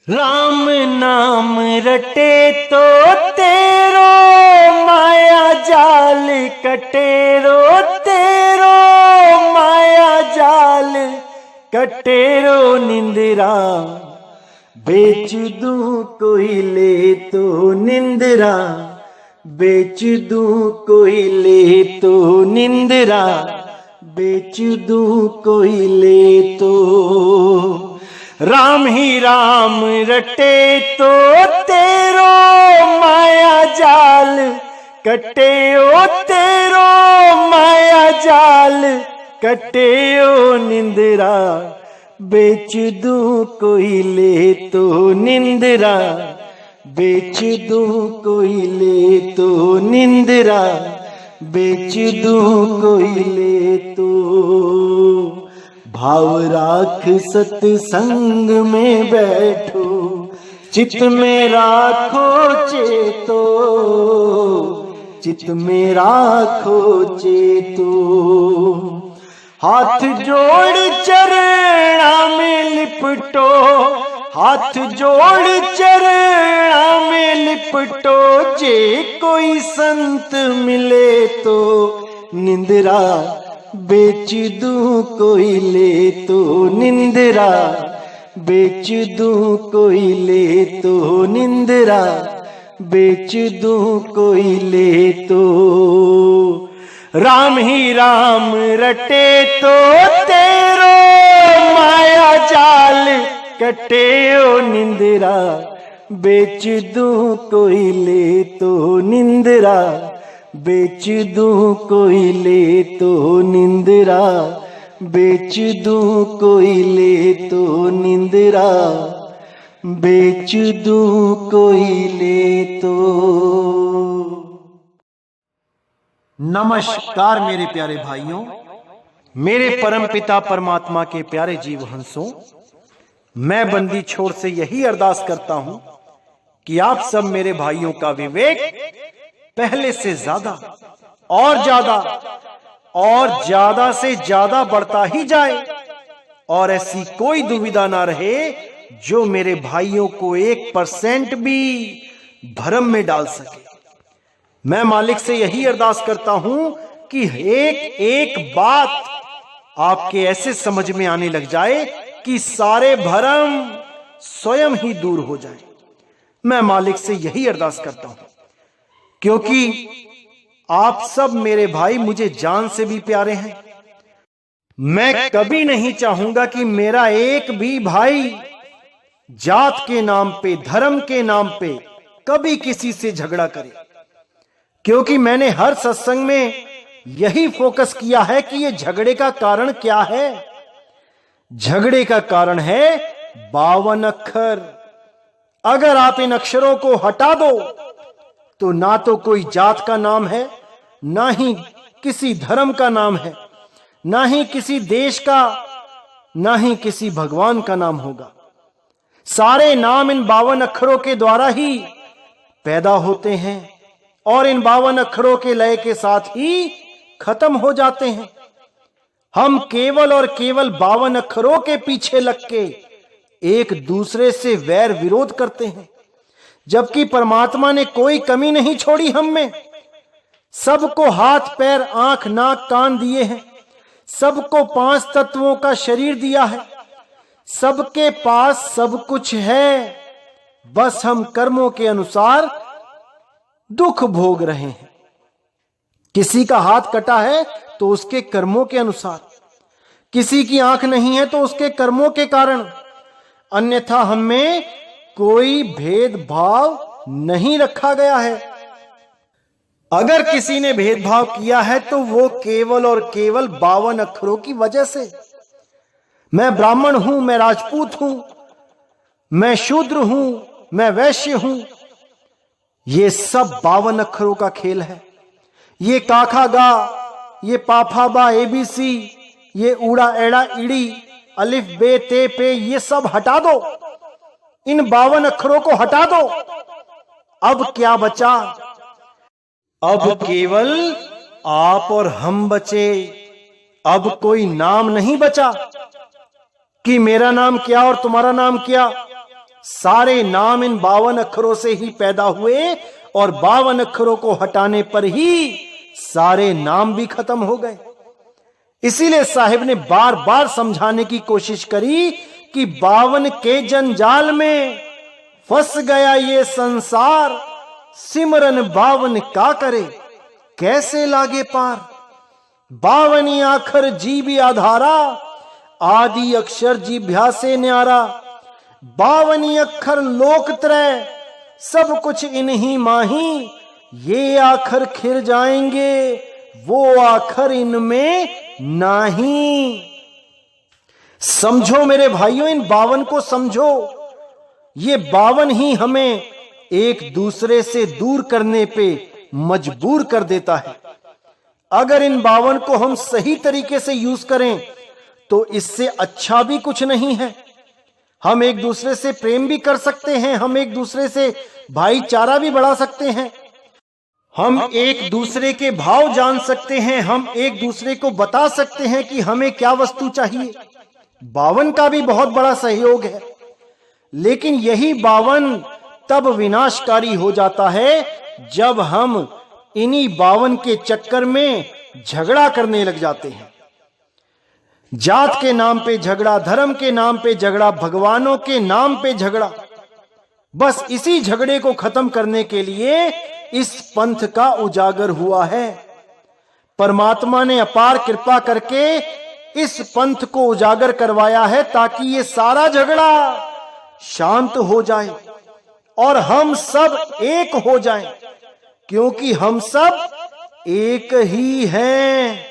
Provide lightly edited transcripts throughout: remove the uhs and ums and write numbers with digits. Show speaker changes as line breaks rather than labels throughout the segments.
राम नाम रटे तो तेरो माया जाल कटेरो, तेरो माया जाल कटेरो निंदिरा। बेच दूं कोई ले तो निंदिरा, बेच दूं कोई ले तो निंदिरा, बेच दूं कोई ले तो। राम ही राम रटे तो तेरो माया जाल कटे, ओ तेरो माया जाल कटे ओ निंदिरा। बेच दूं कोई ले तो निंदिरा, बेच दूं कोई ले तो निंदिरा, बेच दूं कोई ले तो। भाव राख सत्संग में बैठो, चित में राखो चेतो, चित में राखो चेतो। हाथ जोड़ चरणा में लिपटो, हाथ जोड़ चरणा में लिपटो। जे कोई संत मिले तो निंदिरा, बेच दूं कोई ले तो निंदिरा, बेच दूं कोई ले तो निंदिरा, बेच दूं कोई ले तो। राम ही राम रटे तो तेरो माया जाल कटे ओ निंदिरा। बेच दूं कोई ले तो निंदिरा, बेच दूं कोई ले तो निंदिरा, बेच दूं कोई ले तो निंदिरा, बेच दूं कोई ले तो। नमस्कार मेरे प्यारे भाइयों, मेरे परम पिता परमात्मा के प्यारे जीव हंसों। मैं बंदी छोड़ से यही अरदास करता हूं कि आप सब मेरे भाइयों का विवेक पहले से ज्यादा और ज्यादा और ज्यादा से ज्यादा बढ़ता ही जाए, और ऐसी कोई दुविधा ना रहे जो मेरे भाइयों को 1% भी भ्रम में डाल सके। मैं मालिक से यही अरदास करता हूं कि एक एक बात आपके ऐसे समझ में आने लग जाए कि सारे भ्रम स्वयं ही दूर हो जाए। मैं मालिक से यही अरदास करता हूं क्योंकि आप सब मेरे भाई मुझे जान से भी प्यारे हैं। मैं कभी नहीं चाहूंगा कि मेरा एक भी भाई जात के नाम पे, धर्म के नाम पे कभी किसी से झगड़ा करे, क्योंकि मैंने हर सत्संग में यही फोकस किया है कि ये झगड़े का कारण क्या है। झगड़े का कारण है 52 अक्षर। अगर आप इन अक्षरों को हटा दो तो ना तो कोई जात का नाम है, ना ही किसी धर्म का नाम है, ना ही किसी देश का, ना ही किसी भगवान का नाम होगा। सारे नाम इन 52 अक्षरों के द्वारा ही पैदा होते हैं और इन 52 अक्षरों के लय के साथ ही खत्म हो जाते हैं। हम केवल और केवल 52 अक्षरों के पीछे लग के एक दूसरे से वैर विरोध करते हैं, जबकि परमात्मा ने कोई कमी नहीं छोड़ी हम में। सबको हाथ पैर आंख नाक कान दिए हैं, सबको 5 तत्वों का शरीर दिया है, सबके पास सब कुछ है, बस हम कर्मों के अनुसार दुख भोग रहे हैं। किसी का हाथ कटा है तो उसके कर्मों के अनुसार, किसी की आंख नहीं है तो उसके कर्मों के कारण, अन्यथा हम में कोई भेदभाव नहीं रखा गया है। अगर किसी ने भेदभाव किया है तो वो केवल और केवल 52 अक्षरों की वजह से। मैं ब्राह्मण हूं, मैं राजपूत हूं, मैं शूद्र हूं, मैं वैश्य हूं, ये सब 52 अक्षरों का खेल है। ये काखा गा, ये पाफा बा ABC, ये ऊड़ा एड़ा इड़ी, अलिफ बे ते पे, ये सब हटा दो। इन 52 अक्षरों को हटा दो। अब क्या बचा? अब केवल आप और हम बचे। अब कोई नाम नहीं बचा कि मेरा नाम क्या और तुम्हारा नाम क्या। सारे नाम इन 52 अक्षरों से ही पैदा हुए और 52 अक्षरों को हटाने पर ही सारे नाम भी खत्म हो गए। इसीलिए साहिब ने बार बार समझाने की कोशिश करी कि 52 के जंजाल में फंस गया ये संसार, सिमरन 52 का करे कैसे लागे पार। 52 आखर जी भी आधारा, आदि अक्षर जीभ्या से न्यारा। 52 अक्षर लोक त्रय, सब कुछ इन्हीं माही। ये आखर खिर जाएंगे, वो आखर इनमें नहीं। समझो मेरे भाइयों, इन 52 को समझो। ये 52 ही हमें एक दूसरे से दूर करने पे मजबूर कर देता है। अगर इन 52 को हम सही तरीके से यूज करें तो इससे अच्छा भी कुछ नहीं है। हम एक दूसरे से प्रेम भी कर सकते हैं, हम एक दूसरे से भाईचारा भी बढ़ा सकते हैं, हम एक दूसरे के भाव जान सकते हैं, हम एक दूसरे को बता सकते हैं कि हमें क्या वस्तु चाहिए। 52 का भी बहुत बड़ा सहयोग है। लेकिन यही 52 तब विनाशकारी हो जाता है जब हम इन्हीं 52 के चक्कर में झगड़ा करने लग जाते हैं। जात के नाम पे झगड़ा, धर्म के नाम पे झगड़ा, भगवानों के नाम पे झगड़ा। बस इसी झगड़े को खत्म करने के लिए इस पंथ का उजागर हुआ है। परमात्मा ने अपार कृपा करके इस पंथ को उजागर करवाया है ताकि ये सारा झगड़ा शांत हो जाए और हम सब एक हो जाएं, क्योंकि हम सब एक ही हैं।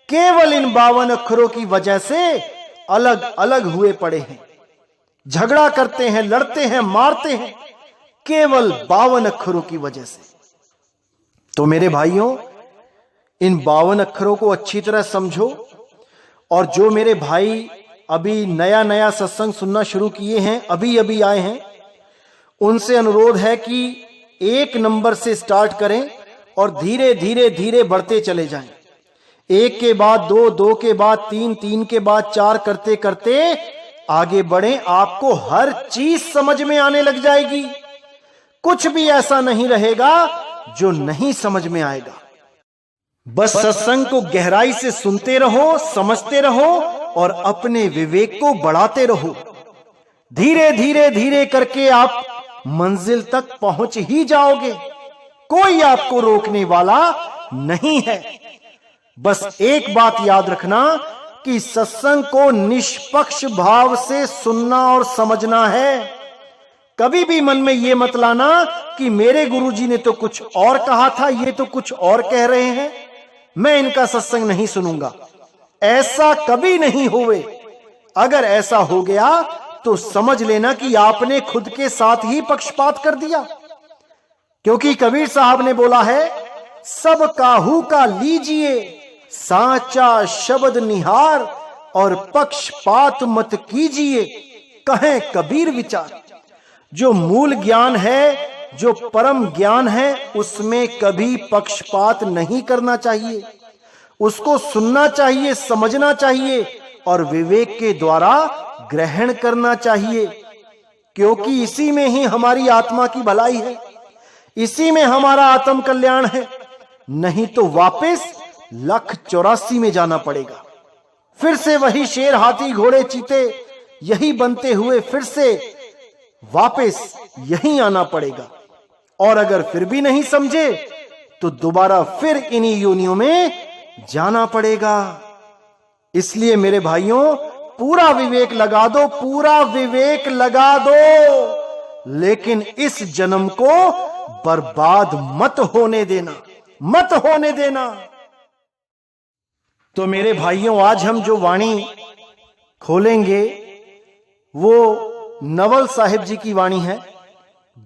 केवल इन 52 अक्षरों की वजह से अलग अलग हुए पड़े हैं, झगड़ा करते हैं, लड़ते हैं, मारते हैं, केवल 52 अक्षरों की वजह से। तो मेरे भाइयों, इन 52 अक्षरों को अच्छी तरह समझो। और जो मेरे भाई अभी नया नया सत्संग सुनना शुरू किए हैं, अभी अभी आए हैं, उनसे अनुरोध है कि 1 नंबर से स्टार्ट करें और धीरे धीरे धीरे बढ़ते चले जाएं। 1 के बाद 2, 2 के बाद 3, 3 के बाद 4 करते करते आगे बढ़ें। आपको हर चीज समझ में आने लग जाएगी। कुछ भी ऐसा नहीं रहेगा जो नहीं समझ में आएगा। बस सत्संग को गहराई से सुनते रहो, समझते रहो और अपने विवेक को बढ़ाते रहो। धीरे धीरे धीरे करके आप मंजिल तक पहुंच ही जाओगे। कोई आपको रोकने वाला नहीं है। बस एक बात याद रखना कि सत्संग को निष्पक्ष भाव से सुनना और समझना है। कभी भी मन में यह मत लाना कि मेरे गुरुजी ने तो कुछ और कहा था, ये तो कुछ और कह रहे हैं, मैं इनका सत्संग नहीं सुनूंगा। ऐसा कभी नहीं होवे। अगर ऐसा हो गया तो समझ लेना कि आपने खुद के साथ ही पक्षपात कर दिया। क्योंकि कबीर साहब ने बोला है, सब काहू का लीजिए साचा शब्द निहार और पक्षपात मत कीजिए, कहें कबीर विचार। जो मूल ज्ञान है, जो परम ज्ञान है, उसमें कभी पक्षपात नहीं करना चाहिए। उसको सुनना चाहिए, समझना चाहिए और विवेक के द्वारा ग्रहण करना चाहिए। क्योंकि इसी में ही हमारी आत्मा की भलाई है, इसी में हमारा आत्म कल्याण है। नहीं तो वापस 184 में जाना पड़ेगा। फिर से वही शेर, हाथी, घोड़े, चीते यही बनते हुए फिर से वापस यहीं आना पड़ेगा। और अगर फिर भी नहीं समझे तो दोबारा फिर इन्हीं योनियों में जाना पड़ेगा। इसलिए मेरे भाइयों, पूरा विवेक लगा दो, पूरा विवेक लगा दो, लेकिन इस जन्म को बर्बाद मत होने देना, मत होने देना। तो मेरे भाइयों, आज हम जो वाणी खोलेंगे वो नवल साहिब जी की वाणी है।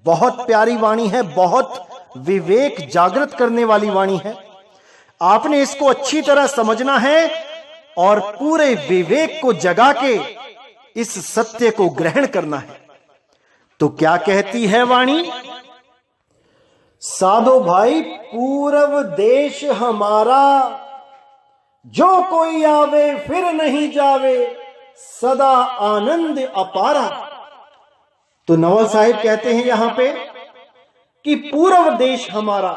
बहुत प्यारी वाणी है, बहुत विवेक जागृत करने वाली वाणी है। आपने इसको अच्छी तरह समझना है और पूरे विवेक को जगा के इस सत्य को ग्रहण करना है। तो क्या कहती है वाणी? साधो भाई पूरब देश हमारा, जो कोई आवे फिर नहीं जावे, सदा आनंद अपारा। तो नवल साहिब कहते हैं यहां पे कि पूर्व देश हमारा,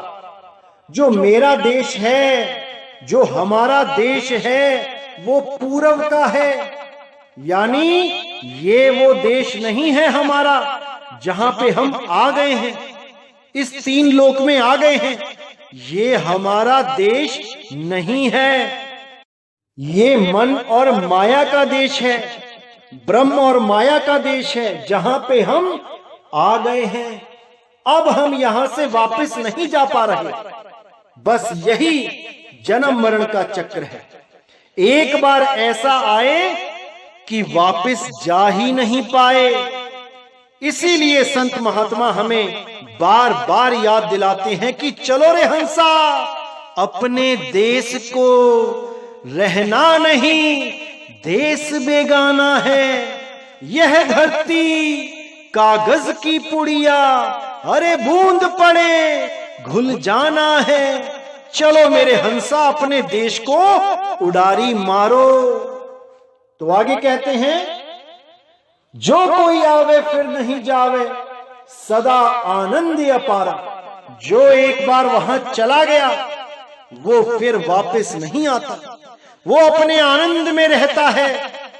जो मेरा देश है, जो हमारा देश है, वो पूर्व का है। यानी ये वो देश नहीं है हमारा जहां पे हम आ गए हैं, इस 3 लोक में आ गए हैं। ये हमारा देश नहीं है। ये मन और माया का देश है, ब्रह्म और माया का देश है, जहां पे हम आ गए हैं। अब हम यहां से वापस नहीं जा पा रहे। बस यही जन्म मरण का चक्र है। एक बार ऐसा आए कि वापस जा ही नहीं पाए। इसीलिए संत महात्मा हमें बार बार याद दिलाते हैं कि चलो रे हंसा, अपने देश को रहना नहीं, देश बेगाना है। यह धरती कागज की पुड़िया, अरे बूंद पड़े घुल जाना है। चलो मेरे हंसा, अपने देश को उडारी मारो। तो आगे कहते हैं, जो कोई आवे फिर नहीं जावे, सदा आनंद अपारा। जो एक बार वहां चला गया वो फिर वापस नहीं आता। वो अपने आनंद में रहता है,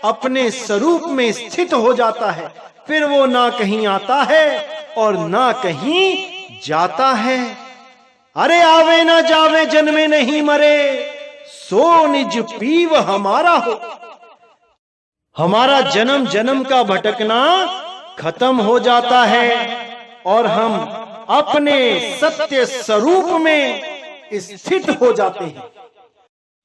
अपने स्वरूप में स्थित हो जाता है। फिर वो ना कहीं आता है और ना कहीं जाता है। अरे आवे ना जावे, जन्मे नहीं मरे, सो निज पीव हमारा हो। हमारा जन्म जन्म का भटकना खत्म हो जाता है और हम अपने सत्य स्वरूप में स्थित हो जाते हैं।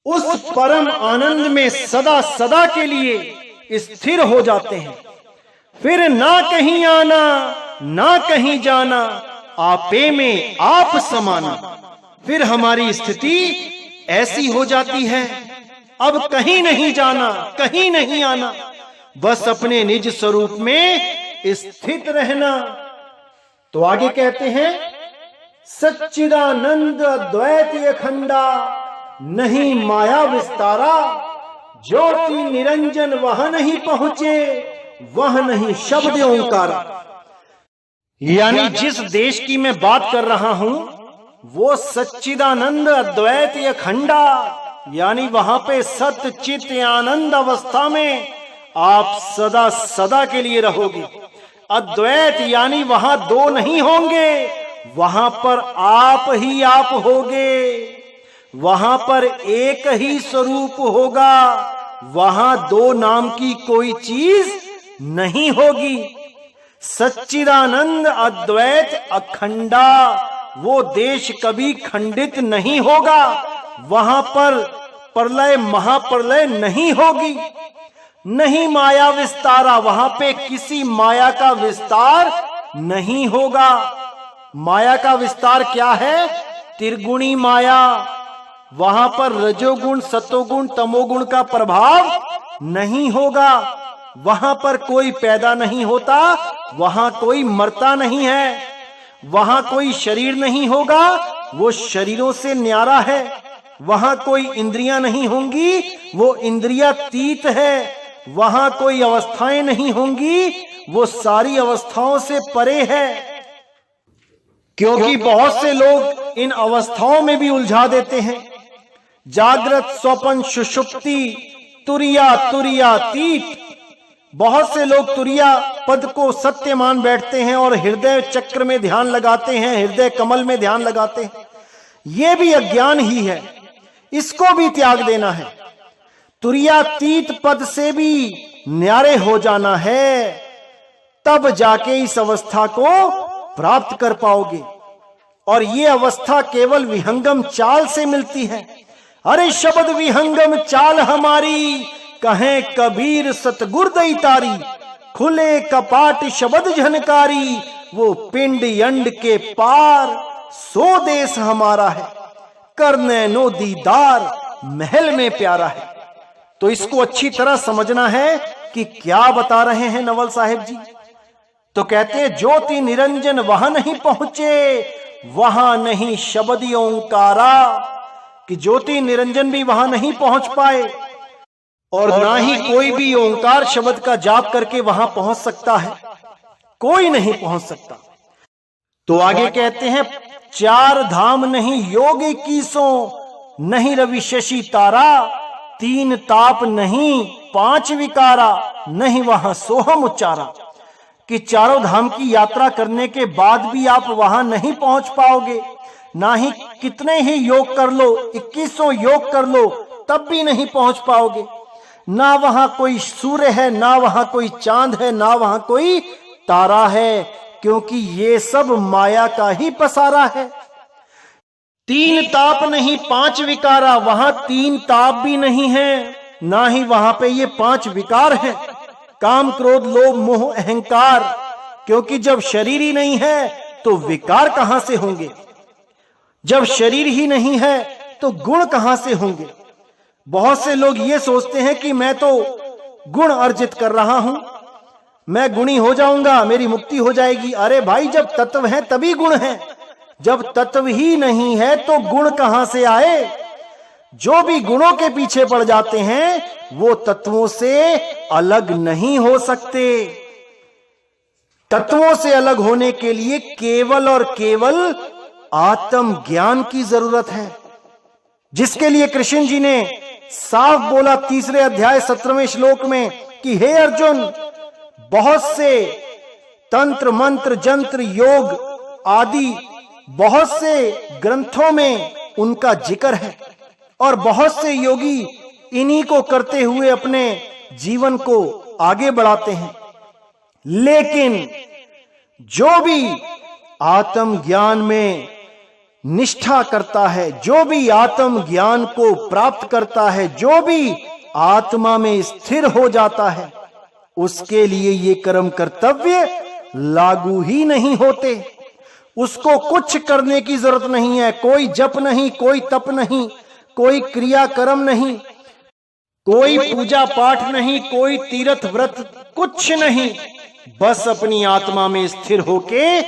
उस परम आनंद में सदा सदा के लिए स्थिर हो जाते हैं। फिर ना कहीं आना ना कहीं जाना, आपे में आप समाना। फिर हमारी स्थिति ऐसी हो जाती है, अब कहीं नहीं जाना, कहीं नहीं आना, बस अपने निज स्वरूप में स्थित रहना। तो आगे कहते हैं, सच्चिदानंद अद्वैत अखंडा, नहीं माया विस्तारा। ज्योति निरंजन वह नहीं पहुंचे, वह नहीं शब्द ओंकारा। यानी जिस देश की मैं बात कर रहा हूं वो सच्चिदानंद अद्वैत अखंडा, यानी वहां पे सत्य चित आनंद अवस्था में आप सदा सदा के लिए रहोगे। अद्वैत यानी वहां दो नहीं होंगे, वहां पर आप ही आप होगे। वहां पर एक ही स्वरूप होगा, वहां दो नाम की कोई चीज नहीं होगी। सच्चिदानंद अद्वैत अखंडा, वो देश कभी खंडित नहीं होगा। वहां पर प्रलय महाप्रलय नहीं होगी। नहीं माया विस्तारा, वहां पे किसी माया का विस्तार नहीं होगा। माया का विस्तार क्या है? त्रिगुणी माया। वहां पर रजोगुण सतोगुण तमोगुण का प्रभाव नहीं होगा। वहां पर कोई पैदा नहीं होता, वहां कोई मरता नहीं है, वहां कोई शरीर नहीं होगा, वो शरीरों से न्यारा है। वहां कोई इंद्रियां नहीं होंगी, वो इंद्रियातीत है। वहां कोई अवस्थाएं नहीं होंगी, वो सारी अवस्थाओं से परे है। क्योंकि बहुत से लोग इन अवस्थाओं में भी उलझा देते हैं। जागृत स्वप्न सुषुप्ति तुरिया तुरियातीत। बहुत से लोग तुरिया पद को सत्य मान बैठते हैं और हृदय चक्र में ध्यान लगाते हैं, हृदय कमल में ध्यान लगाते हैं। यह भी अज्ञान ही है, इसको भी त्याग देना है। तुरियातीत पद से भी न्यारे हो जाना है, तब जाके इस अवस्था को प्राप्त कर पाओगे। और ये अवस्था केवल विहंगम चाल से मिलती है। अरे शब्द विहंगम चाल हमारी, कहें कबीर सतगुर दई तारी। खुले कपाट शब्द झनकारी, वो पिंड यंड के पार। सो देश हमारा है, करने नो दीदार, महल में प्यारा है। तो इसको अच्छी तरह समझना है कि क्या बता रहे हैं नवल साहिब जी। तो कहते हैं, ज्योति निरंजन वहां नहीं पहुंचे, वहां नहीं शब्द ओंकारा। कि ज्योति निरंजन भी वहां नहीं पहुंच पाए और ना ही कोई भी ओंकार शब्द का जाप करके वहां पहुंच सकता है। कोई नहीं पहुंच सकता। तो आगे कहते हैं, 4 धाम नहीं योग 21, नहीं रवि शशि तारा, 3 ताप नहीं 5 विकारा, नहीं वहां सोहम उच्चारा। कि चारों धाम की यात्रा करने के बाद भी आप वहां नहीं पहुंच पाओगे, ना ही कितने ही योग कर लो, 2100 योग कर लो, तब भी नहीं पहुंच पाओगे। ना वहां कोई सूर्य है, ना वहां कोई चांद है, ना वहां कोई तारा है, क्योंकि ये सब माया का ही पसारा है। 3 ताप नहीं 5 विकारा, वहां 3 ताप भी नहीं है, ना ही वहां पे ये 5 विकार है, काम क्रोध लोभ मोह अहंकार। क्योंकि जब शरीर ही नहीं है तो विकार कहां से होंगे, जब शरीर ही नहीं है तो गुण कहां से होंगे। बहुत से लोग ये सोचते हैं कि मैं तो गुण अर्जित कर रहा हूं, मैं गुणी हो जाऊंगा, मेरी मुक्ति हो जाएगी। अरे भाई, जब तत्व है तभी गुण है, जब तत्व ही नहीं है तो गुण कहां से आए। जो भी गुणों के पीछे पड़ जाते हैं वो तत्वों से अलग नहीं हो सकते। तत्वों से अलग होने के लिए केवल और केवल आत्म ज्ञान की जरूरत है, जिसके लिए कृष्ण जी ने साफ बोला 3 अध्याय 17वें श्लोक में कि हे अर्जुन, बहुत से तंत्र मंत्र जंत्र योग आदि बहुत से ग्रंथों में उनका जिक्र है, और बहुत से योगी इन्हीं को करते हुए अपने जीवन को आगे बढ़ाते हैं। लेकिन जो भी आत्म ज्ञान में निष्ठा करता है, जो भी आत्म ज्ञान को प्राप्त करता है, जो भी आत्मा में स्थिर हो जाता है, उसके लिए ये कर्म कर्तव्य लागू ही नहीं होते। उसको कुछ करने की जरूरत नहीं है, कोई जप नहीं, कोई तप नहीं, कोई क्रिया कर्म नहीं, कोई पूजा पाठ नहीं, कोई तीर्थ व्रत, कुछ नहीं। बस अपनी आत्मा में स्थिर होके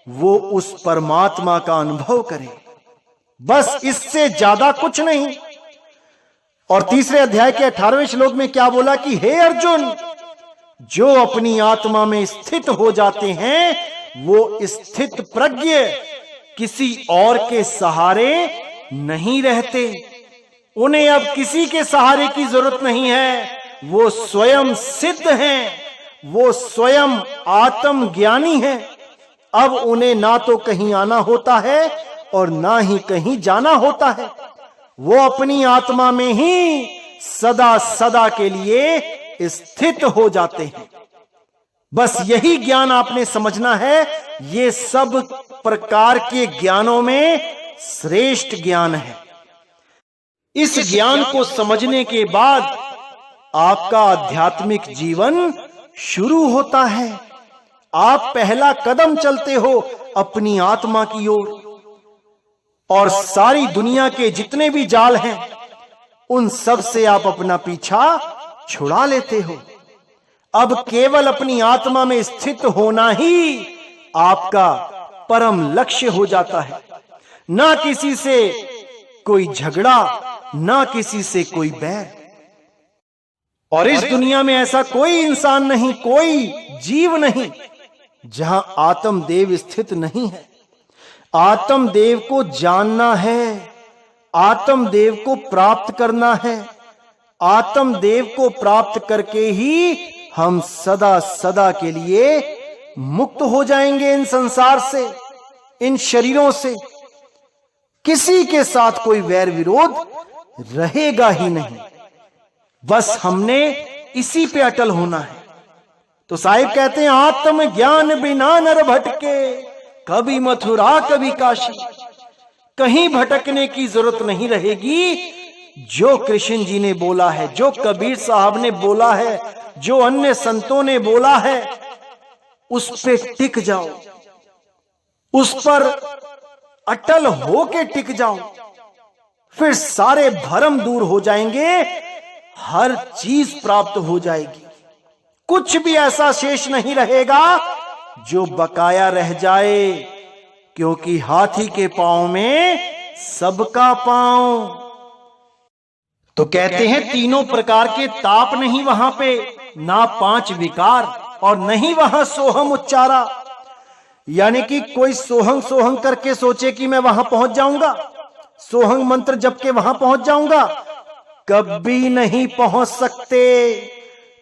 वो उस परमात्मा का अनुभव करे, बस इससे ज्यादा कुछ नहीं। और 3 अध्याय के 18वें श्लोक में क्या बोला कि हे अर्जुन, जो अपनी आत्मा में स्थित हो जाते हैं वो स्थित प्रज्ञ किसी और के सहारे नहीं रहते। उन्हें अब किसी के सहारे की जरूरत नहीं है, वो स्वयं सिद्ध हैं, वो स्वयं आत्म ज्ञानी हैं। अब उन्हें ना तो कहीं आना होता है और ना ही कहीं जाना होता है, वो अपनी आत्मा में ही सदा सदा के लिए स्थित हो जाते हैं। बस यही ज्ञान आपने समझना है। ये सब प्रकार के ज्ञानों में श्रेष्ठ ज्ञान है। इस ज्ञान को समझने के बाद आपका आध्यात्मिक जीवन शुरू होता है। आप पहला कदम चलते हो अपनी आत्मा की ओर, और सारी दुनिया के जितने भी जाल हैं उन सब से आप अपना पीछा छुड़ा लेते हो। अब केवल अपनी आत्मा में स्थित होना ही आपका परम लक्ष्य हो जाता है। ना किसी से कोई झगड़ा, ना किसी से कोई बैर। और इस दुनिया में ऐसा कोई इंसान नहीं, कोई जीव नहीं जहां आत्मदेव स्थित नहीं है। आत्मदेव को जानना है, आत्मदेव को प्राप्त करना है। आत्मदेव को प्राप्त करके ही हम सदा सदा के लिए मुक्त हो जाएंगे इन संसार से, इन शरीरों से। किसी के साथ कोई वैर विरोध रहेगा ही नहीं। बस हमने इसी पे अटल होना है। तो साहिब कहते हैं, आत्म ज्ञान बिना नर भटके, कभी मथुरा कभी काशी। कहीं भटकने की जरूरत नहीं रहेगी। जो कृष्ण जी ने बोला है, जो कबीर साहब ने बोला है, जो अन्य संतों ने बोला है, उस पे टिक जाओ, उस पर अटल होके टिक जाओ। फिर सारे भरम दूर हो जाएंगे, हर चीज प्राप्त हो जाएगी। कुछ भी ऐसा शेष नहीं रहेगा जो बकाया रह जाए, क्योंकि हाथी के पांव में सबका पांव। तो कहते हैं तीनों प्रकार के ताप नहीं वहां पे, ना 5 विकार, और नहीं वहां सोहम उच्चारा। यानी कि कोई सोहंग सोहंग करके सोचे कि मैं वहां पहुंच जाऊंगा, सोहंग मंत्र जप के वहां पहुंच जाऊंगा, कभी नहीं पहुंच सकते।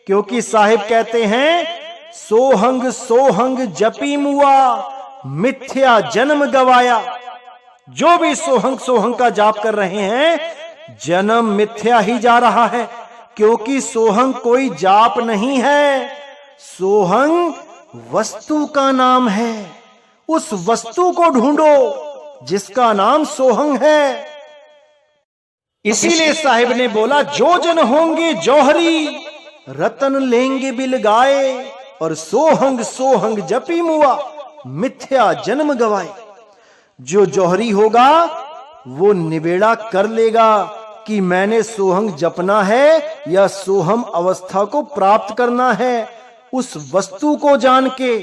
क्योंकि साहिब कहते हैं सोहंग सोहंग जपी मुआ, मिथ्या जन्म गवाया। जो भी सोहंग सोहंग का जाप कर रहे हैं जन्म मिथ्या ही जा रहा है। क्योंकि सोहंग कोई जाप नहीं है, सोहंग वस्तु का नाम है। उस वस्तु को ढूंढो जिसका नाम सोहंग है। इसीलिए साहिब ने बोला जो जन होंगे जौहरी, रतन लेंगे बिल गाए, और सोहंग सोहंग जपी मुआ, मिथ्या जन्म गवाए। जो जौहरी होगा वो निवेड़ा कर लेगा कि मैंने सोहंग जपना है या सोहम अवस्था को प्राप्त करना है। उस वस्तु को जान के,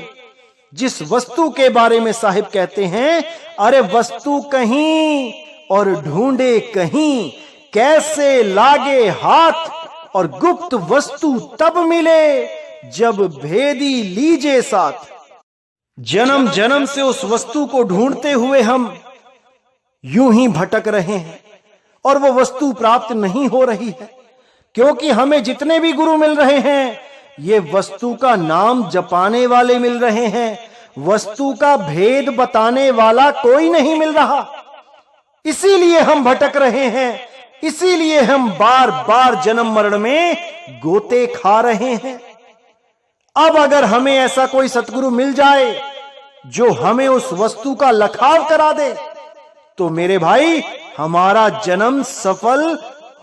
जिस वस्तु के बारे में साहिब कहते हैं अरे वस्तु कहीं और ढूंढे कहीं, कैसे लागे हाथ और गुप्त वस्तु तब मिले जब भेदी लीजे साथ। जन्म जन्म से उस वस्तु को ढूंढते हुए हम यूं ही भटक रहे हैं और वो वस्तु प्राप्त नहीं हो रही है। क्योंकि हमें जितने भी गुरु मिल रहे हैं ये वस्तु का नाम जपाने वाले मिल रहे हैं, वस्तु का भेद बताने वाला कोई नहीं मिल रहा। इसीलिए हम भटक रहे हैं, इसीलिए हम बार बार जन्म मरण में गोते खा रहे हैं। अब अगर हमें ऐसा कोई सतगुरु मिल जाए जो हमें उस वस्तु का लखाव करा दे तो मेरे भाई हमारा जन्म सफल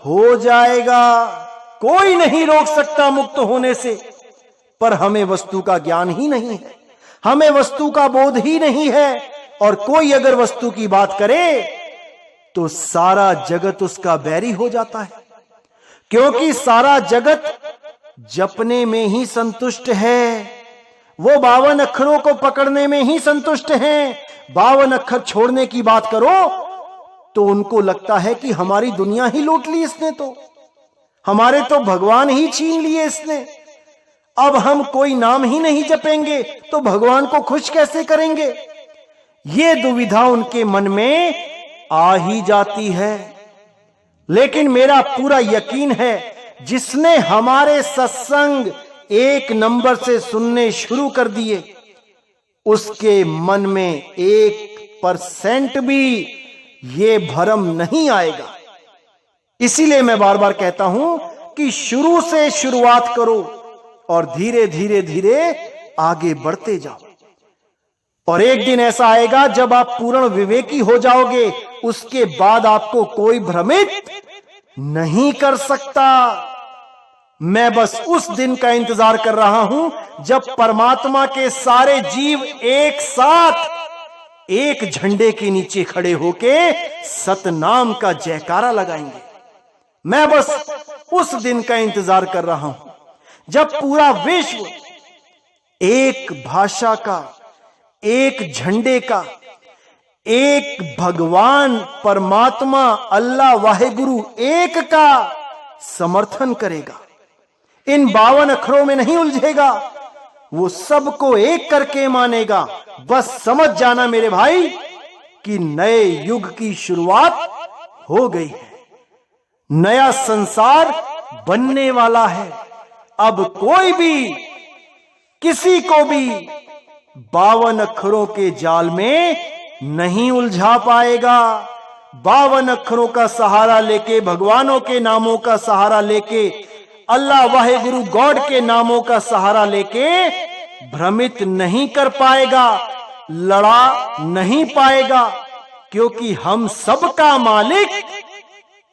हो जाएगा। कोई नहीं रोक सकता मुक्त होने से। पर हमें वस्तु का ज्ञान ही नहीं है, हमें वस्तु का बोध ही नहीं है। और कोई अगर वस्तु की बात करे तो सारा जगत उसका बैरी हो जाता है। क्योंकि सारा जगत जपने में ही संतुष्ट है, वो 52 अक्षरों को पकड़ने में ही संतुष्ट हैं। 52 अक्षर छोड़ने की बात करो तो उनको लगता है कि हमारी दुनिया ही लूट ली इसने, तो हमारे तो भगवान ही छीन लिए इसने। अब हम कोई नाम ही नहीं जपेंगे तो भगवान को खुश कैसे करेंगे। ये दुविधा उनके मन में आ ही जाती है। लेकिन मेरा पूरा यकीन है जिसने हमारे सत्संग 1 नंबर से सुनने शुरू कर दिए उसके मन में 1% भी ये भ्रम नहीं आएगा। इसीलिए मैं बार बार कहता हूं कि शुरू से शुरुआत करो और धीरे धीरे धीरे आगे बढ़ते जाओ। और एक दिन ऐसा आएगा जब आप पूर्ण विवेकी हो जाओगे, उसके बाद आपको कोई भ्रमित नहीं कर सकता। मैं बस उस दिन का इंतजार कर रहा हूं जब परमात्मा के सारे जीव एक साथ एक झंडे के नीचे खड़े होके सतनाम का जयकारा लगाएंगे। मैं बस उस दिन का इंतजार कर रहा हूं जब पूरा विश्व एक भाषा का, एक झंडे का, एक भगवान परमात्मा अल्लाह वाहेगुरु एक का समर्थन करेगा। इन 52 अक्षरों में नहीं उलझेगा, वो सबको एक करके मानेगा। बस समझ जाना मेरे भाई कि नए युग की शुरुआत हो गई है, नया संसार बनने वाला है। अब कोई भी किसी को भी 52 अक्षरों के जाल में नहीं उलझा पाएगा। 52 अक्षरों का सहारा लेके, भगवानों के नामों का सहारा लेके, अल्लाह वाहेगुरु गॉड के नामों का सहारा लेके भ्रमित नहीं कर पाएगा, लड़ा नहीं पाएगा। क्योंकि हम सबका मालिक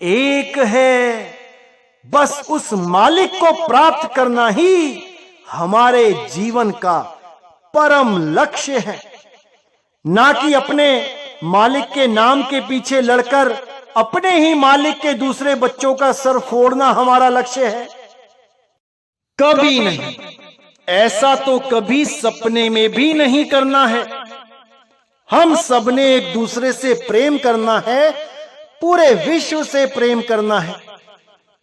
एक है। बस उस मालिक को प्राप्त करना ही हमारे जीवन का परम लक्ष्य है, ना कि अपने मालिक के नाम के पीछे लड़कर अपने ही मालिक के दूसरे बच्चों का सर फोड़ना हमारा लक्ष्य है। कभी नहीं, ऐसा तो कभी सपने में भी नहीं करना है। हम सबने एक दूसरे से प्रेम करना है, पूरे विश्व से प्रेम करना है।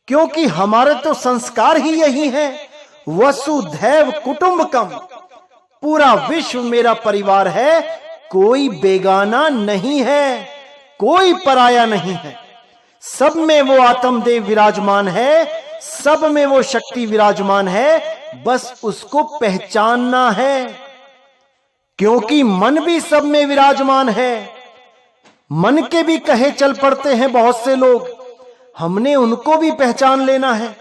क्योंकि हमारे तो संस्कार ही यही हैं। वसुधैव कुटुंबकम, पूरा विश्व मेरा परिवार है, कोई बेगाना नहीं है, कोई पराया नहीं है। सब में वो आत्मदेव विराजमान है, सब में वो शक्ति विराजमान है, बस उसको पहचानना है। क्योंकि मन भी सब में विराजमान है। मन के भी कहे चल पड़ते हैं बहुत से लोग, हमने उनको भी पहचान लेना है।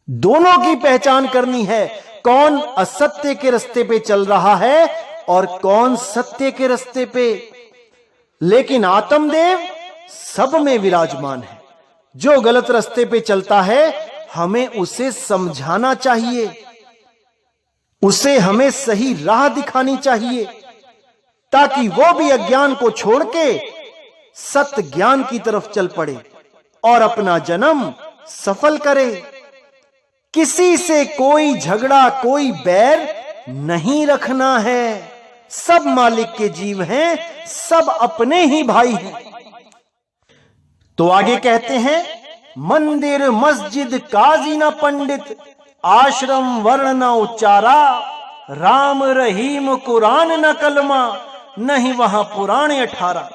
दोनों की पहचान करनी है, कौन असत्य के रास्ते पे चल रहा है और कौन सत्य के रास्ते पे। लेकिन आत्मदेव सब में विराजमान है। जो गलत रास्ते पे चलता है हमें उसे समझाना चाहिए, उसे हमें सही राह दिखानी चाहिए, ताकि वो भी अज्ञान को छोड़ के सत्य ज्ञान की तरफ चल पड़े और अपना जन्म सफल करे। किसी से कोई झगड़ा, कोई बैर नहीं रखना है। सब मालिक के जीव हैं, सब अपने ही भाई हैं। तो आगे कहते हैं, मंदिर मस्जिद काजी न पंडित, आश्रम वर्ण न उच्चारा, राम रहीम कुरान न कलमा, नहीं वहां पुराण 18।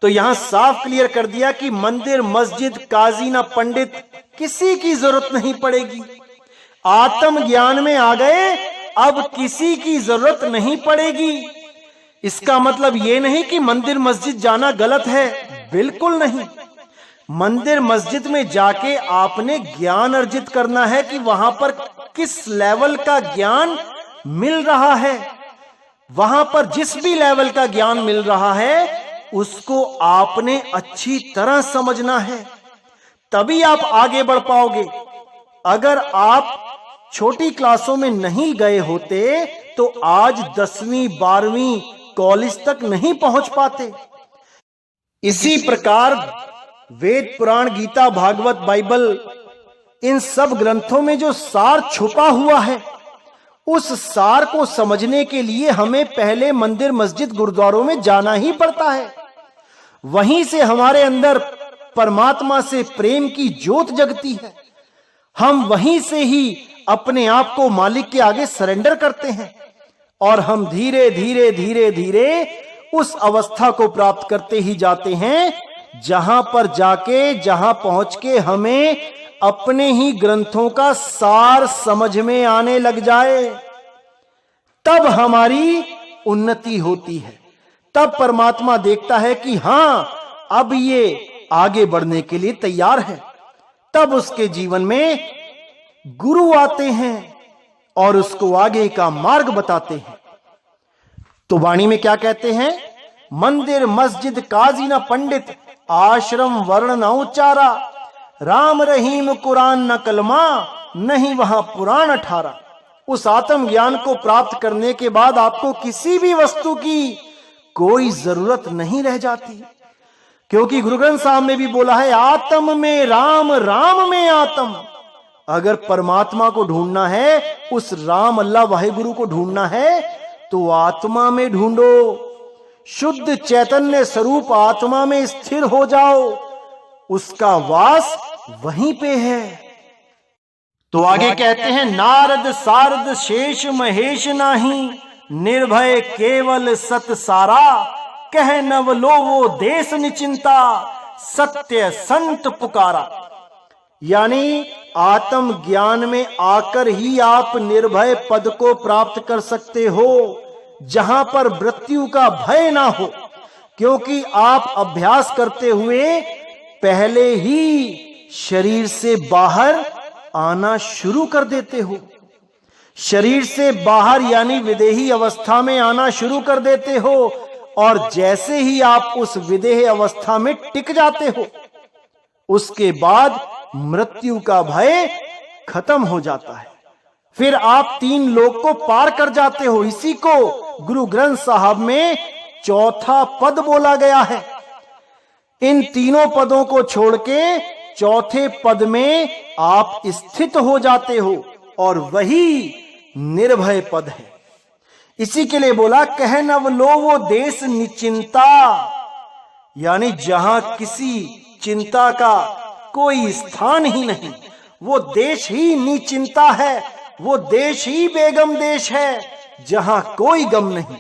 तो यहां साफ क्लियर कर दिया कि मंदिर मस्जिद काजी न पंडित किसी की जरूरत नहीं पड़ेगी। आत्म ज्ञान में आ गए, अब किसी की जरूरत नहीं पड़ेगी। इसका मतलब यह नहीं कि मंदिर मस्जिद जाना गलत है, बिल्कुल नहीं। मंदिर मस्जिद में जाके आपने ज्ञान अर्जित करना है कि वहां पर किस लेवल का ज्ञान मिल रहा है। वहां पर जिस भी लेवल का ज्ञान मिल रहा है उसको आपने अच्छी तरह समझना है, तभी आप आगे बढ़ पाओगे। अगर आप छोटी क्लासों में नहीं गए होते तो आज 10वीं 12वीं कॉलेज तक नहीं पहुंच पाते। इसी प्रकार वेद पुराण गीता भागवत बाइबल इन सब ग्रंथों में जो सार छुपा हुआ है, उस सार को समझने के लिए हमें पहले मंदिर मस्जिद गुरुद्वारों में जाना ही पड़ता है। वहीं से हमारे अंदर परमात्मा से प्रेम की ज्योत जगती है। हम वहीं से ही अपने आप को मालिक के आगे सरेंडर करते हैं और हम धीरे धीरे धीरे धीरे उस अवस्था को प्राप्त करते ही जाते हैं जहां पर जाके, जहां पहुंच के हमें अपने ही ग्रंथों का सार समझ में आने लग जाए। तब हमारी उन्नति होती है। तब परमात्मा देखता है कि हां, अब ये आगे बढ़ने के लिए तैयार है। तब उसके जीवन में गुरु आते हैं और उसको आगे का मार्ग बताते हैं। तो वाणी में क्या कहते हैं, मंदिर मस्जिद काजी न पंडित, आश्रम वर्ण न उच्चारा, राम रहीम कुरान न कलमा, नहीं वहां पुराण 18। उस आत्म ज्ञान को प्राप्त करने के बाद आपको किसी भी वस्तु की कोई जरूरत नहीं रह जाती, क्योंकि गुरु ग्रंथ साहब में भी बोला है, आत्म में राम, राम में आत्म। अगर परमात्मा को ढूंढना है, उस राम अल्लाह वाहिगुरु को ढूंढना है, तो आत्मा में ढूंढो। शुद्ध चैतन्य स्वरूप आत्मा में स्थिर हो जाओ, उसका वास वहीं पे है। तो आगे कहते हैं, नारद सारद शेष महेश नाही, निर्भय केवल सत सारा, कह नव लो वो देश निचिंता, सत्य संत पुकारा। यानी आत्म ज्ञान में आकर ही आप निर्भय पद को प्राप्त कर सकते हो, जहां पर मृत्यु का भय ना हो, क्योंकि आप अभ्यास करते हुए पहले ही शरीर से बाहर आना शुरू कर देते हो। शरीर से बाहर यानी विदेही अवस्था में आना शुरू कर देते हो, और जैसे ही आप उस विदेही अवस्था में टिक जाते हो, उसके बाद मृत्यु का भय खत्म हो जाता है। फिर आप 3 लोक को पार कर जाते हो। इसी को गुरु ग्रंथ साहब में चौथा पद बोला गया है। इन तीनों पदों को छोड़ के चौथे पद में आप स्थित हो जाते हो, और वही निर्भय पद है। इसी के लिए बोला, कह नव लो वो देश निचिंता, यानी जहां किसी चिंता का कोई स्थान ही नहीं, वो देश ही निचिंता है, वो देश ही बेगम देश है जहां कोई गम नहीं।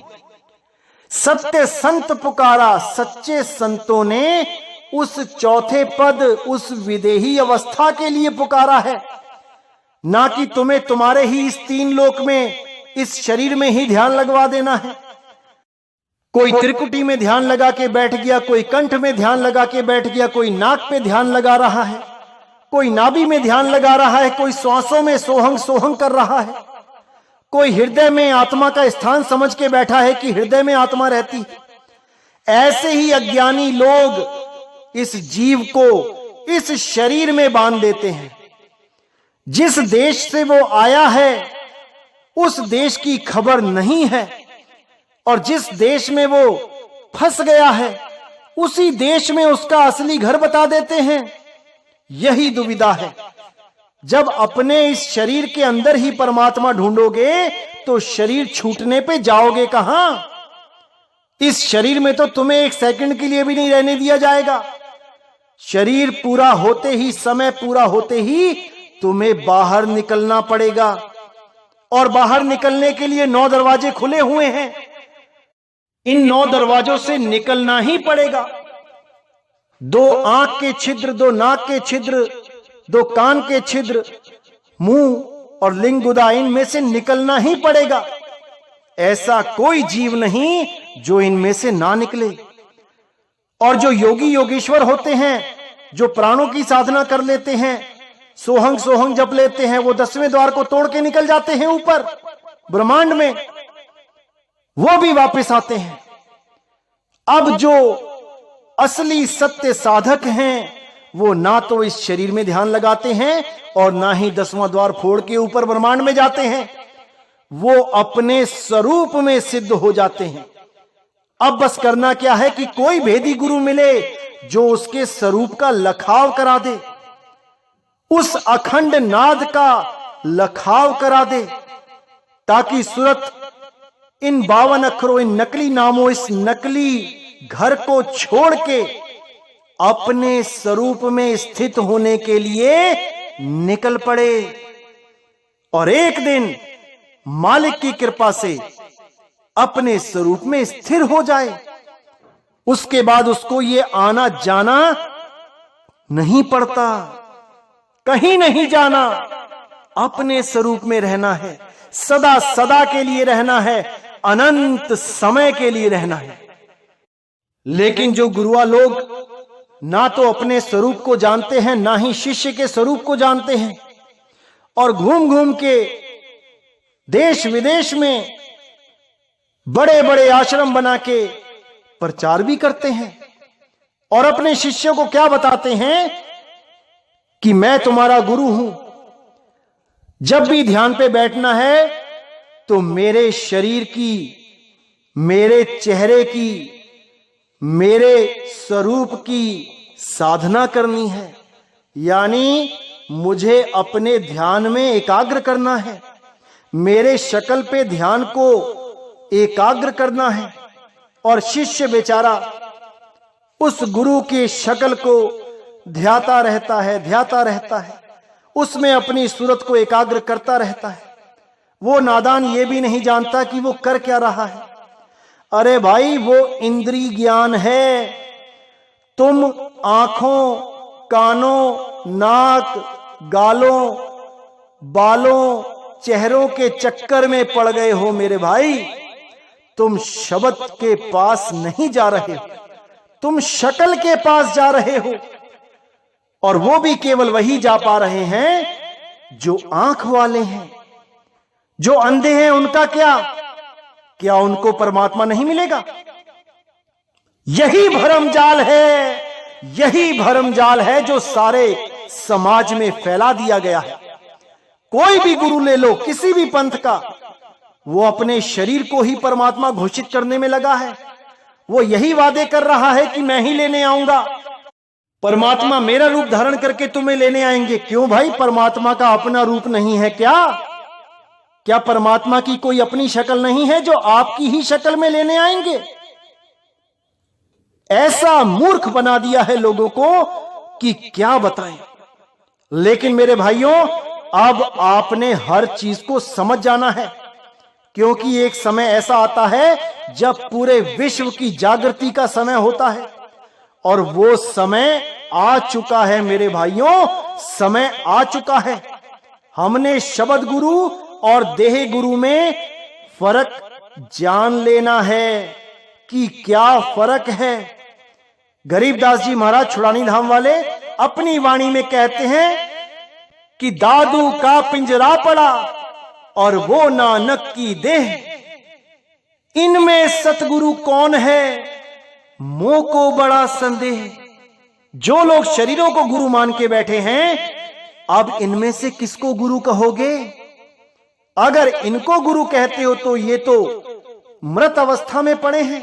सत्य संत पुकारा, सच्चे संतों ने उस चौथे पद, उस विदेही अवस्था के लिए पुकारा है, ना कि तुम्हें तुम्हारे ही इस तीन लोक में, इस शरीर में ही ध्यान लगवा देना है। कोई त्रिकुटी में ध्यान लगा के बैठ गया, कोई कंठ में ध्यान लगा के बैठ गया, कोई नाक पे ध्यान लगा रहा है, कोई नाभि में ध्यान लगा रहा है, कोई श्वासों में सोहंग सोहंग कर रहा है, कोई हृदय में आत्मा का स्थान समझ के बैठा है कि हृदय में आत्मा रहती है। ऐसे ही अज्ञानी लोग इस जीव को इस शरीर में बांध देते हैं। जिस देश से वो आया है उस देश की खबर नहीं है, और जिस देश में वो फंस गया है उसी देश में उसका असली घर बता देते हैं। यही दुविधा है। जब अपने इस शरीर के अंदर ही परमात्मा ढूंढोगे तो शरीर छूटने पे जाओगे कहां? इस शरीर में तो तुम्हें एक सेकंड के लिए भी नहीं रहने दिया जाएगा। शरीर पूरा होते ही, समय पूरा होते ही तुम्हें बाहर निकलना पड़ेगा, और बाहर निकलने के लिए 9 दरवाजे खुले हुए हैं। इन 9 दरवाजों से निकलना ही पड़ेगा। 2 आंख के छिद्र, 2 नाक के छिद्र, 2 कान के छिद्र, मुंह और लिंग गुदा, इनमें से निकलना ही पड़ेगा। ऐसा कोई जीव नहीं जो इनमें से ना निकले। और जो योगी योगेश्वर होते हैं, जो प्राणों की साधना कर लेते हैं, सोहंग सोहंग जप लेते हैं, वो 10वें द्वार को तोड़ के निकल जाते हैं ऊपर ब्रह्मांड में, वो भी वापस आते हैं। अब जो असली सत्य साधक हैं वो ना तो इस शरीर में ध्यान लगाते हैं और ना ही 10वां द्वार फोड़ के ऊपर ब्रह्मांड में जाते हैं, वो अपने स्वरूप में सिद्ध हो जाते हैं। अब बस करना क्या है कि कोई भेदी गुरु मिले जो उसके स्वरूप का लखाव करा दे, उस अखंड नाद का लखाव करा दे, ताकि सूरत इन 52 अक्षरों, इन नकली नामों, इस नकली घर को छोड़ के अपने स्वरूप में स्थित होने के लिए निकल पड़े, और एक दिन मालिक की कृपा से अपने स्वरूप में स्थिर हो जाए। उसके बाद उसको ये आना जाना नहीं पड़ता, कहीं नहीं जाना, अपने स्वरूप में रहना है, सदा सदा के लिए रहना है, अनंत समय के लिए रहना है। लेकिन जो गुरुआ लोग ना तो अपने स्वरूप को जानते हैं, ना ही शिष्य के स्वरूप को जानते हैं, और घूम घूम के देश विदेश में बड़े बड़े आश्रम बना के प्रचार भी करते हैं, और अपने शिष्यों को क्या बताते हैं कि मैं तुम्हारा गुरु हूं, जब भी ध्यान पे बैठना है तो मेरे शरीर की, मेरे चेहरे की, मेरे स्वरूप की साधना करनी है, यानी मुझे अपने ध्यान में एकाग्र करना है, मेरे शक्ल पे ध्यान को एकाग्र करना है। और शिष्य बेचारा उस गुरु की शक्ल को ध्याता रहता है, ध्याता रहता है, उसमें अपनी सूरत को एकाग्र करता रहता है। वो नादान ये भी नहीं जानता कि वो कर क्या रहा है। अरे भाई, वो इंद्रिय ज्ञान है। तुम आंखों, कानों, नाक, गालों, बालों, चेहरों के चक्कर में पड़ गए हो मेरे भाई। तुम शब्द के पास नहीं जा रहे हो, तुम शक्ल के पास जा रहे हो, और वो भी केवल वही जा पा रहे हैं जो आंख वाले हैं। जो अंधे हैं उनका क्या उनको परमात्मा नहीं मिलेगा? यही भरमजाल है, यही भरमजाल है जो सारे समाज में फैला दिया गया है। कोई भी गुरु ले लो, किसी भी पंथ का, वो अपने शरीर को ही परमात्मा घोषित करने में लगा है। वो यही वादे कर रहा है कि मैं ही लेने आऊंगा, परमात्मा मेरा रूप धारण करके तुम्हें लेने आएंगे। क्यों भाई, परमात्मा का अपना रूप नहीं है क्या परमात्मा की कोई अपनी शक्ल नहीं है जो आपकी ही शक्ल में लेने आएंगे? ऐसा मूर्ख बना दिया है लोगों को कि क्या बताएं। लेकिन मेरे भाइयों, अब आपने हर चीज को समझ जाना है, क्योंकि एक समय ऐसा आता है जब पूरे विश्व की जागृति का समय होता है, और वो समय आ चुका है मेरे भाइयों, समय आ चुका है। हमने शब्द गुरु और देह गुरु में फर्क जान लेना है कि क्या फर्क है। गरीबदास जी महाराज छुड़ानी धाम वाले अपनी वाणी में कहते हैं कि दादू का पिंजरा पड़ा और वो नानक की देह, इनमें सतगुरु कौन है, मोह को बड़ा संदेह। जो लोग शरीरों को गुरु मान के बैठे हैं, अब इनमें से किसको गुरु कहोगे? अगर इनको गुरु कहते हो तो ये तो मृत अवस्था में पड़े हैं,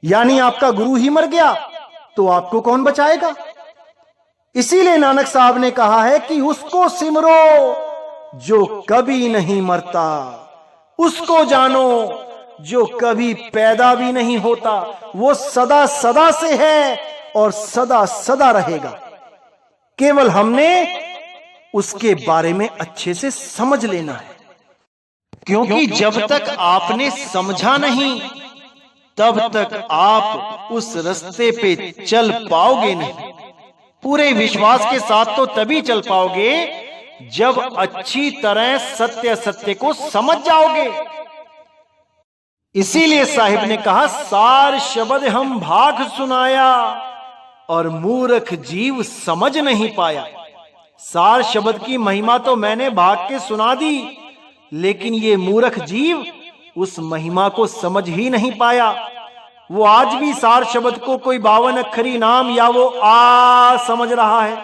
यानी आपका गुरु ही मर गया, तो आपको कौन बचाएगा? इसीलिए नानक साहब ने कहा है कि उसको सिमरो जो कभी नहीं मरता, उसको जानो जो कभी पैदा भी नहीं होता, वो सदा सदा से है और सदा सदा रहेगा। केवल हमने उसके बारे में अच्छे से समझ लेना है, क्योंकि जब तक आपने समझा नहीं तब तक आप उस रास्ते पे चल पाओगे नहीं। पूरे विश्वास के साथ तो तभी चल पाओगे जब अच्छी तरह सत्य सत्य को समझ जाओगे। इसीलिए साहिब ने कहा, सार शब्द हम भाग सुनाया और मूर्ख जीव समझ नहीं पाया। सार शब्द की महिमा तो मैंने भाग के सुना दी, लेकिन ये मूर्ख जीव उस महिमा को समझ ही नहीं पाया। वो आज भी सार शब्द को कोई 52 अक्षरी नाम या वो आ समझ रहा है।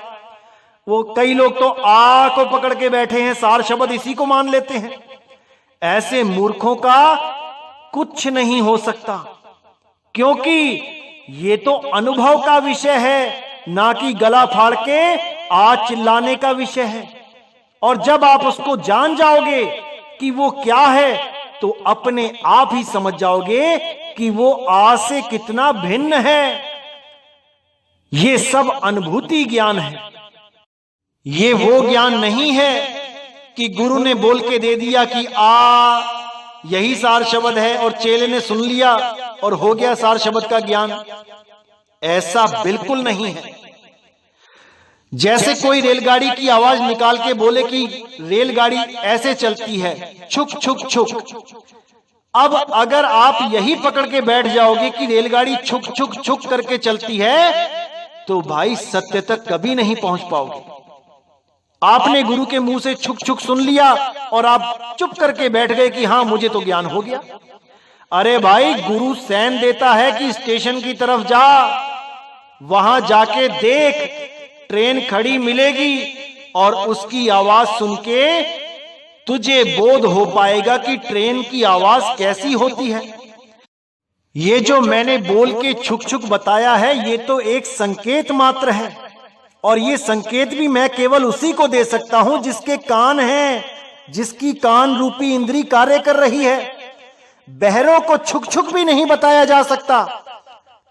वो कई लोग तो आ को पकड़ के बैठे हैं, सार शब्द इसी को मान लेते हैं। ऐसे मूर्खों का कुछ नहीं हो सकता, क्योंकि ये तो अनुभव का विषय है, ना कि गला फाड़ के आ चिल्लाने का विषय है। और जब आप उसको जान जाओगे कि वो क्या है, तो अपने आप ही समझ जाओगे कि वो आ से कितना भिन्न है। ये सब अनुभूति ज्ञान है, ये वो ज्ञान नहीं है कि गुरु ने बोल के दे दिया कि आ यही सार शब्द है और चेले ने सुन लिया और हो गया सार शब्द का ज्ञान। ऐसा बिल्कुल नहीं है। जैसे कोई रेलगाड़ी की आवाज निकाल के बोले कि रेलगाड़ी ऐसे चलती है, छुक छुक छुक। अब अगर आप यही पकड़ के बैठ जाओगे कि रेलगाड़ी छुक छुक छुक करके चलती है, तो भाई सत्य तक कभी नहीं पहुंच पाओगे। आपने गुरु के मुंह से छुक छुक सुन लिया और आप चुप करके बैठ गए कि हाँ मुझे तो ज्ञान हो गया। अरे भाई, गुरु सैन देता है कि स्टेशन की तरफ जा, वहां जाके देख, ट्रेन खड़ी मिलेगी और उसकी आवाज सुन के तुझे बोध हो पाएगा कि ट्रेन की आवाज कैसी होती है। ये जो मैंने बोल के छुक छुक बताया है, ये तो एक संकेत मात्र है, और ये संकेत भी मैं केवल उसी को दे सकता हूं जिसके कान हैं, जिसकी कान रूपी इंद्री कार्य कर रही है। बहरों को छुक छुक भी नहीं बताया जा सकता,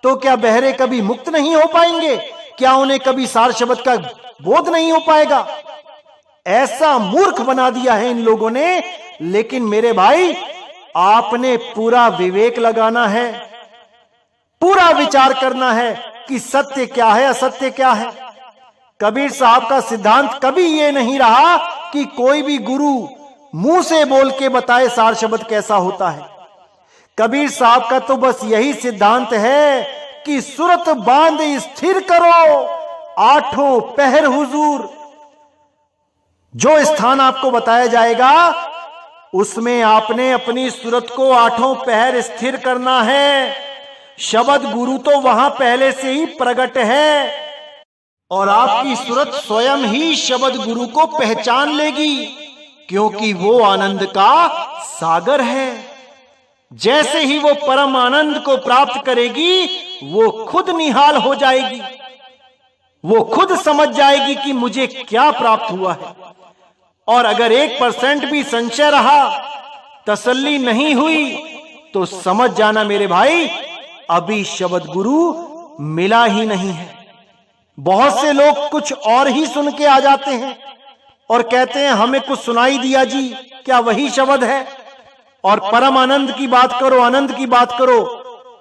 तो क्या बहरे कभी मुक्त नहीं हो पाएंगे? क्या उन्हें कभी सार शब्द का बोध नहीं हो पाएगा? ऐसा मूर्ख बना दिया है इन लोगों ने। लेकिन मेरे भाई, आपने पूरा विवेक लगाना है, पूरा विचार करना है कि सत्य क्या है, असत्य क्या है। कबीर साहब का सिद्धांत कभी ये नहीं रहा कि कोई भी गुरु मुंह से बोल के बताए सार शब्द कैसा होता है। कबीर साहब का तो बस यही सिद्धांत है कि सुरत बांध स्थिर करो, आठों पहर हुजूर। जो स्थान आपको बताया जाएगा उसमें आपने अपनी सुरत को आठों पहर स्थिर करना है। शब्द गुरु तो वहां पहले से ही प्रकट है और आपकी सुरत स्वयं ही शब्द गुरु को पहचान लेगी, क्योंकि वो आनंद का सागर है। जैसे ही वो परम आनंद को प्राप्त करेगी, वो खुद निहाल हो जाएगी, वो खुद समझ जाएगी कि मुझे क्या प्राप्त हुआ है। और अगर 1% भी संशय रहा, तसल्ली नहीं हुई, तो समझ जाना मेरे भाई, अभी शब्द गुरु मिला ही नहीं है। बहुत से लोग कुछ और ही सुन के आ जाते हैं और कहते हैं हमें कुछ सुनाई दिया जी, क्या वही शब्द है? और परम आनंद की बात करो, आनंद की बात करो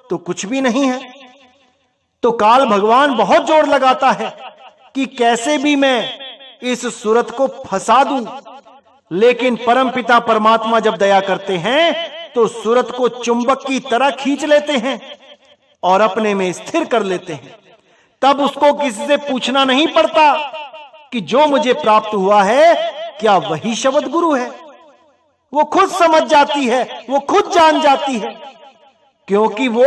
तो कुछ भी नहीं है। तो काल भगवान बहुत जोर लगाता है कि कैसे भी मैं इस सूरत को फंसा दूं, लेकिन परमपिता परमात्मा जब दया करते हैं तो सूरत को चुंबक की तरह खींच लेते हैं और अपने में स्थिर कर लेते हैं। तब उसको किसी से पूछना नहीं पड़ता कि जो मुझे प्राप्त हुआ है क्या वही शब्द गुरु है। वो खुद समझ जाती है, वो खुद जान जाती है, क्योंकि वो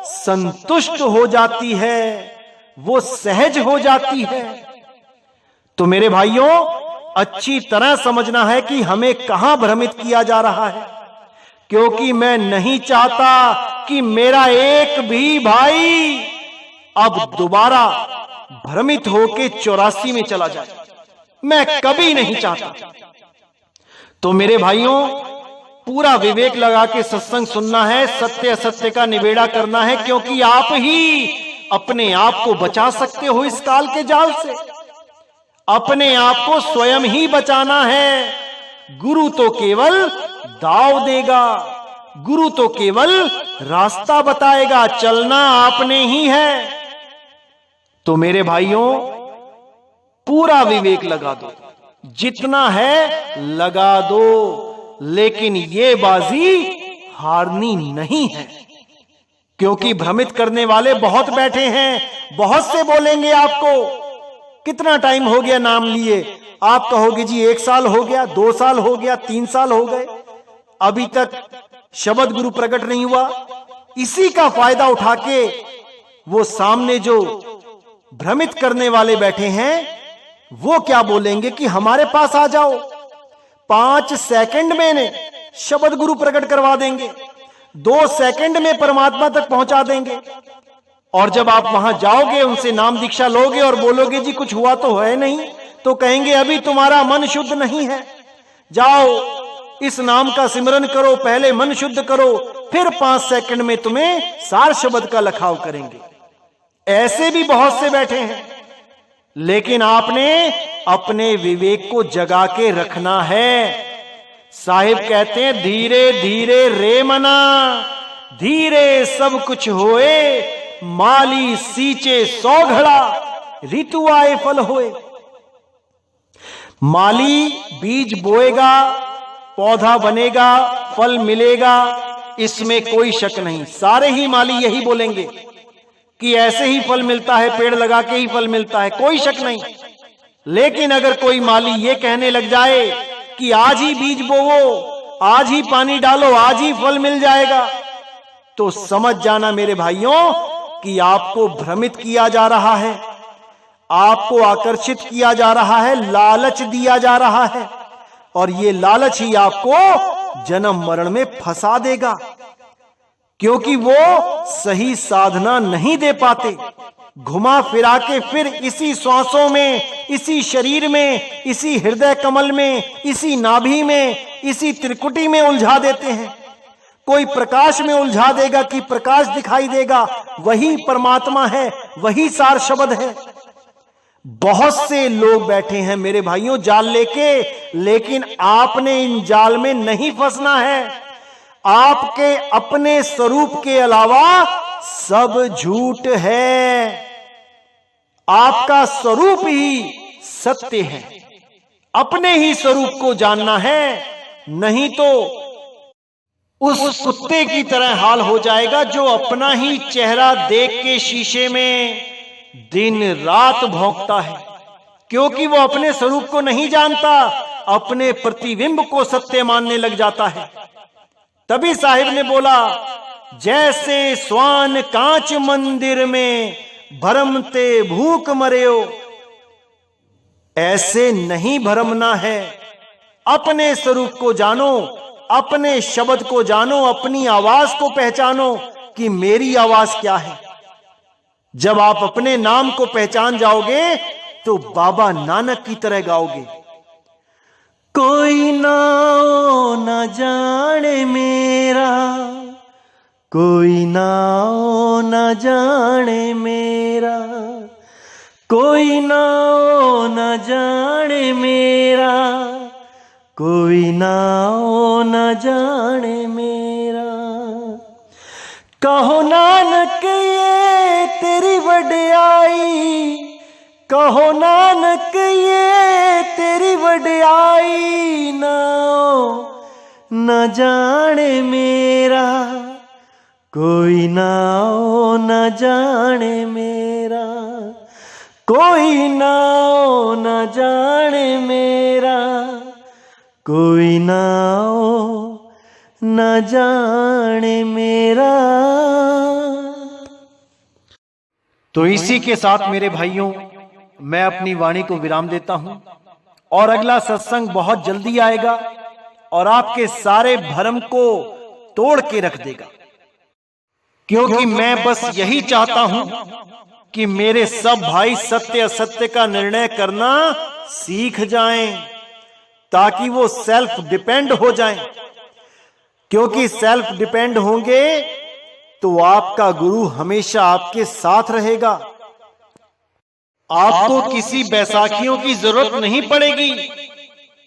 संतुष्ट हो जाती है, वो सहज हो जाती है। तो मेरे भाइयों, अच्छी तरह समझना है कि हमें कहां भ्रमित किया जा रहा है, क्योंकि मैं नहीं चाहता कि मेरा एक भी भाई अब दोबारा भ्रमित होके 84 में चला जाए। मैं कभी नहीं चाहता। तो मेरे भाइयों, पूरा विवेक लगा के सत्संग सुनना है, सत्य असत्य का निबेड़ा करना है, क्योंकि आप ही अपने आप को बचा सकते हो इस काल के जाल से। अपने आप को स्वयं ही बचाना है। गुरु तो केवल दाव देगा, गुरु तो केवल रास्ता बताएगा, चलना आपने ही है। तो मेरे भाइयों, पूरा विवेक लगा दो, जितना है लगा दो, लेकिन ये बाजी हारनी नहीं है, क्योंकि भ्रमित करने वाले बहुत बैठे हैं। बहुत से बोलेंगे आपको कितना टाइम हो गया नाम लिए, आप कहोगे जी 1 साल हो गया, 2 साल हो गया, 3 साल हो गए, अभी तक शब्द गुरु प्रकट नहीं हुआ। इसी का फायदा उठा के वो सामने जो भ्रमित करने वाले बैठे हैं वो क्या बोलेंगे कि हमारे पास आ जाओ, 5 सेकंड में शब्द गुरु प्रकट करवा देंगे, 2 सेकंड में परमात्मा तक पहुंचा देंगे। और जब आप वहां जाओगे, उनसे नाम दीक्षा लोगे और बोलोगे जी कुछ हुआ तो है नहीं, तो कहेंगे अभी तुम्हारा मन शुद्ध नहीं है, जाओ इस नाम का सिमरन करो, पहले मन शुद्ध करो, फिर 5 सेकंड में तुम्हें सार शब्द का लखाव करेंगे। ऐसे भी बहुत से बैठे हैं, लेकिन आपने अपने विवेक को जगा के रखना है। साहिब कहते हैं धीरे धीरे रे मना, धीरे सब कुछ होए, माली सींचे 100 घड़ा, ऋतु आए फल होए। माली बीज बोएगा, पौधा बनेगा, फल मिलेगा, इसमें कोई शक नहीं। सारे ही माली यही बोलेंगे कि ऐसे ही फल मिलता है, पेड़ लगा के ही फल मिलता है, कोई शक नहीं। लेकिन अगर कोई माली ये कहने लग जाए कि आज ही बीज बोवो, आज ही पानी डालो, आज ही फल मिल जाएगा, तो समझ जाना मेरे भाइयों कि आपको भ्रमित किया जा रहा है, आपको आकर्षित किया जा रहा है, लालच दिया जा रहा है, और ये लालच ही आपको जन्म मरण में फंसा देगा, क्योंकि वो सही साधना नहीं दे पाते। घुमा फिरा के फिर इसी श्वासों में, इसी शरीर में, इसी हृदय कमल में, इसी नाभि में, इसी त्रिकुटी में उलझा देते हैं। कोई प्रकाश में उलझा देगा कि प्रकाश दिखाई देगा, वही परमात्मा है, वही सार शब्द है। बहुत से लोग बैठे हैं मेरे भाइयों जाल लेके, लेकिन आपने इन जाल में नहीं फंसना है। आपके अपने स्वरूप के अलावा सब झूठ है, आपका स्वरूप ही सत्य है। अपने ही स्वरूप को जानना है, नहीं तो उस कुत्ते की तरह हाल हो जाएगा जो अपना ही चेहरा देख के शीशे में दिन रात भौंकता है, क्योंकि वो अपने स्वरूप को नहीं जानता, अपने प्रतिबिंब को सत्य मानने लग जाता है। तभी साहिब ने बोला, जैसे स्वान कांच मंदिर में भरमते भूख मरेओ, ऐसे नहीं भरमना है। अपने स्वरूप को जानो, अपने शब्द को जानो, अपनी आवाज को पहचानो कि मेरी आवाज क्या है। जब आप अपने नाम को पहचान जाओगे तो बाबा नानक की तरह गाओगे, कोई नाओ न जाने मेरा, कोई नाओ न जाने मेरा, कोई नाओ न जाने मेरा, कोई नाओ न जाने मेरा। कहो नानक ये तेरी वड्याई, कहो नानक ये तेरी वड्याई। नाओ न जाने मेरा, कोई नाओ न जाने मेरा, कोई नाओ न जाने मेरा, कोई नाओ न जाने मेरा। तो इसी के साथ मेरे भाइयों मैं अपनी वाणी को विराम देता हूं और अगला सत्संग बहुत जल्दी आएगा और आपके सारे भ्रम को तोड़ के रख देगा, क्योंकि मैं बस यही चाहता हूं कि मेरे सब भाई सत्य असत्य का निर्णय करना सीख जाएं, ताकि वो सेल्फ डिपेंड हो जाएं। क्योंकि सेल्फ डिपेंड होंगे तो आपका गुरु हमेशा आपके साथ रहेगा। आपको किसी बैसाखियों की जरूरत नहीं पड़ेगी।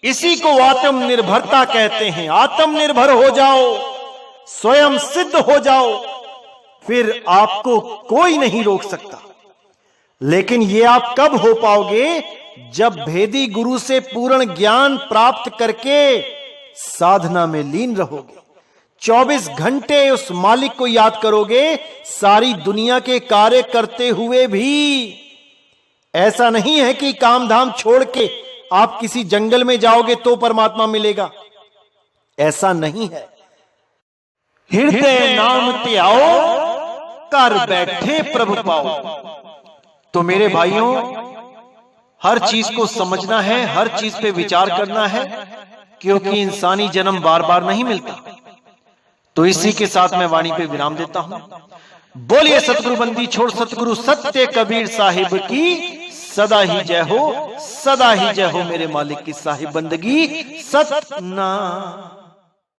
इसी को आत्मनिर्भरता कहते हैं। आत्मनिर्भर हो जाओ, स्वयं सिद्ध हो जाओ, फिर आपको कोई नहीं रोक सकता। लेकिन ये आप कब हो पाओगे? जब भेदी गुरु से पूर्ण ज्ञान प्राप्त करके साधना में लीन रहोगे, 24 घंटे उस मालिक को याद करोगे, सारी दुनिया के कार्य करते हुए भी। ऐसा नहीं है कि काम धाम छोड़ के आप किसी जंगल में जाओगे तो परमात्मा मिलेगा, ऐसा नहीं है। हृदय नाम ते आओ, कर बैठे प्रभु पाओ। तो मेरे भाइयों, हर चीज को समझना है, हर चीज पे विचार करना है, क्योंकि इंसानी जन्म बार बार नहीं मिलता। तो इसी के साथ मैं वाणी पे विराम देता हूं। बोलिए सतगुरु बंदी छोड़ सतगुरु सत्य कबीर साहिब की सदा ही जय हो, सदा ही जय हो। मेरे मालिक की साहिब बंदगी सतना।